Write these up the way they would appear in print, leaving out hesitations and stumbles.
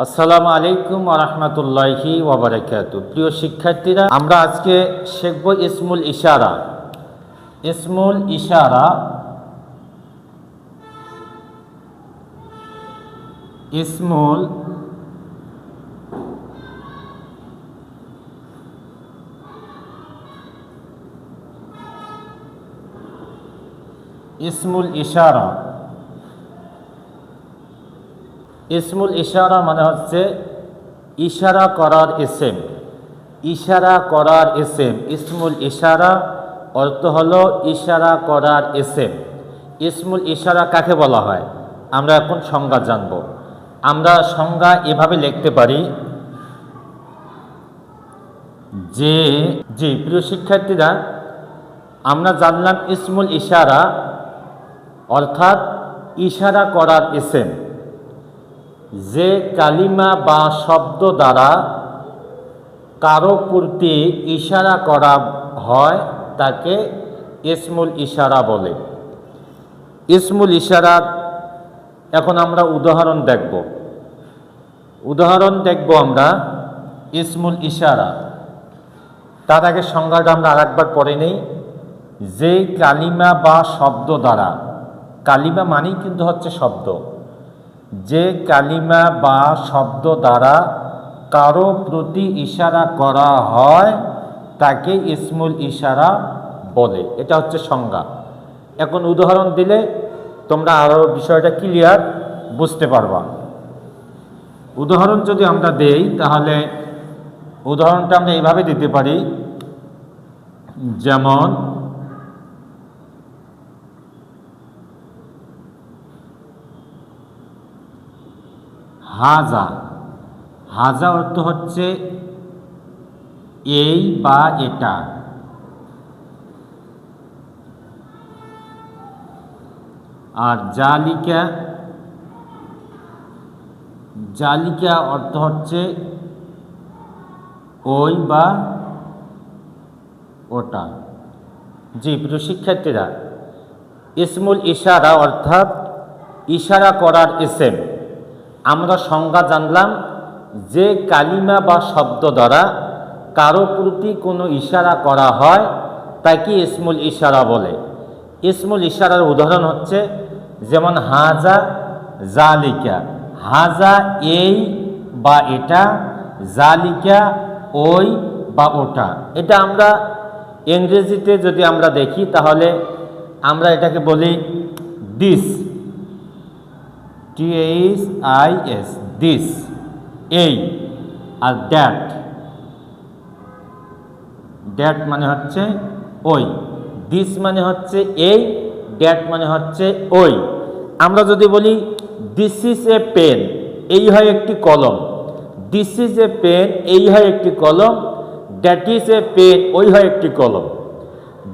আসসালামু আলাইকুম ওয়া রাহমাতুল্লাহি ওয়া বারাকাতুহু। প্রিয় শিক্ষার্থীরা, আমরা আজকে শিখব ইসমুল ইশারা। ইসমুল ইশারা ইসমুল ইসমুল ইশারা ইসমুল ইশারা মানে হচ্ছে ইশারা করার ইসেম। ইশারা করার ইসেম ইসমুল ইশারা অর্থ হলো ইশারা করার ইসেম। ইসমুল ইশারা কাকে বলা হয় আমরা এখন সংজ্ঞা জানব। আমরা সংজ্ঞা এভাবে লিখতে পারি যে প্রিয় শিক্ষার্থীরা, আমরা জানলাম ইসমুল ইশারা অর্থাৎ ইশারা করার ইসেম। যে কালিমা বা শব্দ দ্বারা কারো প্রতি ইশারা করা হয় তাকে ইসমুল ইশারা বলে। ইসমুল ইশারার এখন আমরা উদাহরণ দেখব আমরা ইসমুল ইশারা। তার আগে সংজ্ঞাটা আমরা আরেকবার পড়ে নেই। যে কালিমা বা শব্দ দ্বারা, কালিমা মানেই কিন্তু হচ্ছে শব্দ, যে কালিমা বা শব্দ দ্বারা কারো প্রতি ইশারা করা হয় তাকে ইসমুল ইশারা বলে। এটা হচ্ছে সংজ্ঞা। এখন উদাহরণ দিলে তোমরা আরও বিষয়টা ক্লিয়ার বুঝতে পারবা। উদাহরণ যদি আমরা দেই তাহলে উদাহরণটা আমরা এইভাবে দিতে পারি, যেমন হাজা। হাজা অর্থ হচ্ছে এই বা এটা। আর জালিকা, জালিকা অর্থ হচ্ছে ওই বা ওটা। জি প্রিয় শিক্ষার্থীরা, ইসমুল ইশারা অর্থাৎ ইশারা করার ইসেম। আমরা সংজ্ঞা জানলাম, যে কালিমা বা শব্দ দ্বারা কারো প্রতি কোনো ইশারা করা হয় তাকে ইসমুল ইশারা বলে। ইসমুল ইশারার উদাহরণ হচ্ছে যেমন হাজা জালিকা। হাজা এই বা এটা, জালিকা ওই বা ওটা। এটা আমরা ইংরেজিতে যদি আমরা দেখি তাহলে আমরা এটাকে বলি দিস, THIS, দিস এই। আর দ্যাট, দ্যাট মানে হচ্ছে ওই। দিস মানে হচ্ছে এই, দ্যাট মানে হচ্ছে ওই। আমরা যদি বলি দিস ইজ এ পেন, এই হয় একটি কলম। দিস ইজ এ পেন, এই হয় একটি কলম। দ্যাট ইজ এ পেন, ওই হয় একটি কলম।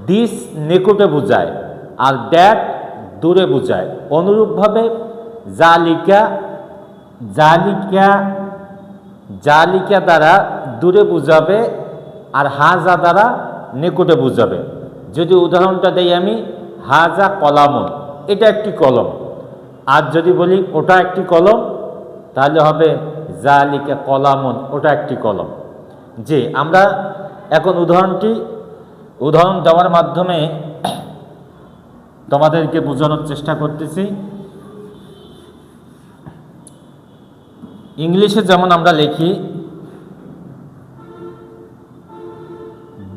দিস নিকটে বোঝায় আর দ্যাট দূরে বোঝায়। অনুরূপভাবে জালিকা, জালিকা, জালিকা দ্বারা দূরে বুঝাবে আর হাজা দ্বারা নিকটে বুঝাবে। যদি উদাহরণটা দেই আমি, হাজা কলামুন, এটা একটি কলম। আর যদি বলি ওটা একটি কলম তাহলে হবে জালিকা কলামুন, ওটা একটি কলম। যে আমরা এখন উদাহরণ দেওয়ার মাধ্যমে তোমাদেরকে বোঝানোর চেষ্টা করতেছি। ইংলিশে যেমন আমরা লিখি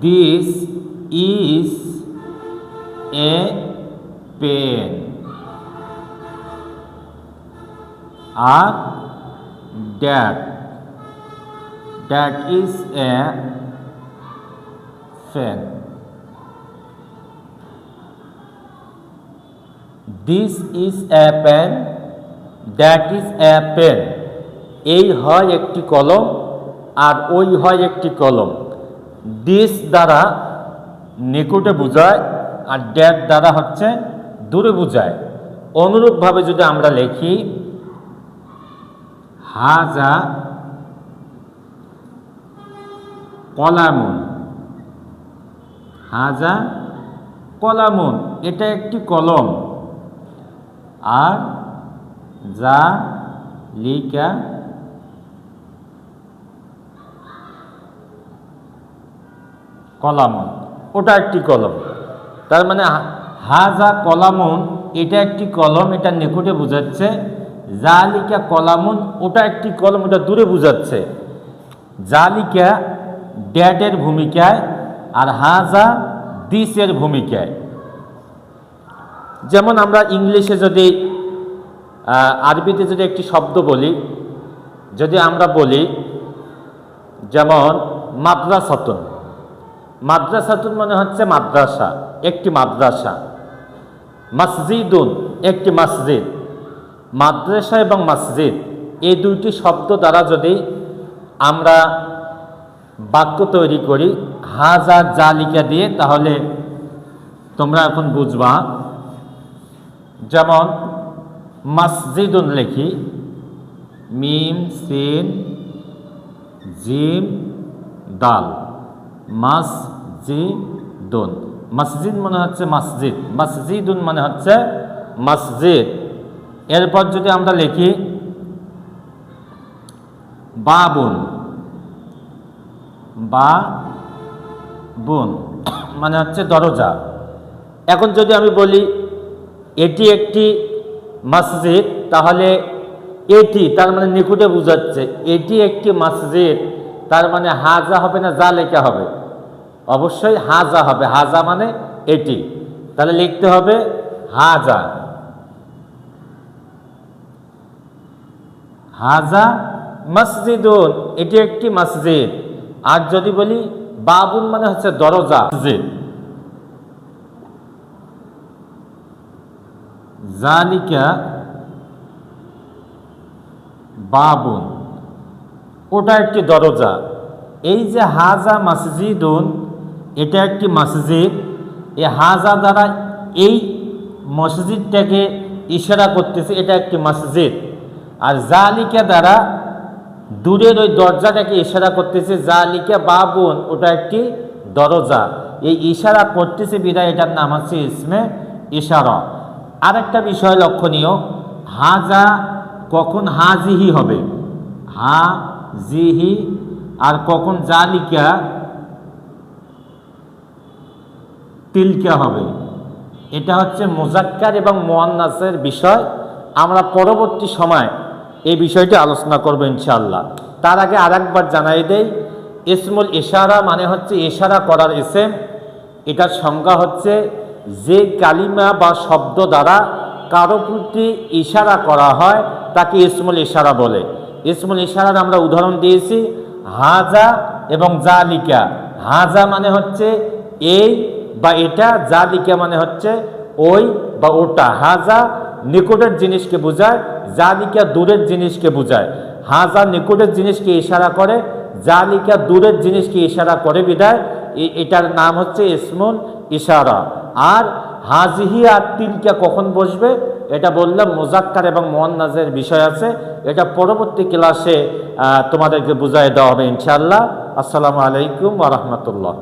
দিস ইজ এ পেন, আর that is a fan. This is a pen, that is a pen. এই হয় একটি কলম আর ওই হয় একটি কলম। দিস দ্বারা নিকটে বোঝায় আর দ্যাট দ্বারা হচ্ছে দূরে বোঝায়। অনুরূপভাবে যদি আমরা লিখি হাজা কলামুন, হাজা কলামুন, এটা একটি কলম। আর যা লিকা কলামুন, ওটা একটি কলম। তার মানে হাজা কলামুন, এটা একটি কলম, এটা নিকটে বোঝাচ্ছে। জালিকা কলামুন, ওটা একটি কলম, ওটা দূরে বোঝাচ্ছে। জালিকা ড্যাটের ভূমিকায়, আর হাজা দিসের ভূমিকায়। যেমন আমরা ইংলিশে যদি আরবিতে যদি একটি শব্দ বলি, যদি আমরা বলি যেমন মাদ্রাসাতুন, মাদ্রাসাতুন মানে হচ্ছে মাদ্রাসা, একটি মাদ্রাসা। মসজিদুন, একটি মসজিদ। মাদ্রাসা এবং মসজিদ এই দুইটি শব্দ দ্বারা যদি আমরা বাক্য তৈরি করি হাজা জালিকা দিয়ে, তাহলে তোমরা এখন বুঝবা। যেমন মসজিদুন লিখি, মিম সিন জিম দাল, মসজিদুন। মসজিদ মানে হচ্ছে মসজিদ, মসজিদুন মানে হচ্ছে মসজিদ। এরপর যদি আমরা লিখি বাবুন, বাবুন মানে হচ্ছে দরজা। এখন যদি আমি বলি এটি একটি মসজিদ, তাহলে এটি তার মানে নিকটে বোঝাচ্ছে, এটি একটি মসজিদ, তার মানে হাজা হবে না জালিকা হবে? অবশ্যই হাজা হবে, হাজা মানে এটি। তাহলে লিখতে হবে হাজা, হাজা মসজিদুন, এটি একটি মসজিদ। আর যদি বলি বাবুন মানে হচ্ছে দরজা, মসজিদ। জালিকা বাবুন, ওটা একটি দরজা। এই যে হাজা মসজিদুন, এটা একটি মসজিদ। এই হাজা দ্বারা এই মসজিদটাকে ইশারা করতেছে, এটা একটি মসজিদ। আর জালিকা দ্বারা দূরের ওই দরজাটাকে ইশারা করতেছে, জালিকা বাবুন, ওটা একটি দরজা। এই ইশারা করতেছে বিদায় এটার নাম হচ্ছে ইসমে ইশারা। আরেকটা বিষয় লক্ষণীয়, হাজা কখন হাজিহি হবে, হাজিহি, আর কখন জালিকা তিলকা হবে। এটা হচ্ছে মুজাক্কার এবং মুয়ান্নাসের বিষয়। আমরা পরবর্তী সময় এই বিষয়টি আলোচনা করব ইনশাআল্লাহ। তার আগে আরেকবার জানাই দেই, ইসমুল ইশারা মানে হচ্ছে ইশারা করার ইসেম। এটার সংজ্ঞা হচ্ছে যে কালিমা বা শব্দ দ্বারা কারো প্রতি ইশারা করা হয় তাকে ইসমুল ইশারা বলে। ইসমুল ইশারার আমরা উদাহরণ দিয়েছি হাজা এবং জালিকা। হাজা মানে হচ্ছে এই বা এটা, জালিকা মানে হচ্ছে ওই বা ওটা। হাজা নিকটের জিনিসকে বোঝায়, জালিকা দূরের জিনিসকে বোঝায়। হাজা নিকটের জিনিসকে ইশারা করে, জালিকা দূরের জিনিসকে ইশারা করে বিদায় এটার নাম হচ্ছে ইসমুল ইশারা। আর হাজিহি আর তিলকা কখন বসবে এটা বললাম, মুজাক্কার এবং মুয়ান্নাসের বিষয় আছে। এটা পরবর্তী ক্লাসে তোমাদেরকে বুঝাই দেওয়া হবে ইনশাআল্লাহ। আসসালামু আলাইকুম ওয়া রাহমাতুল্লাহ।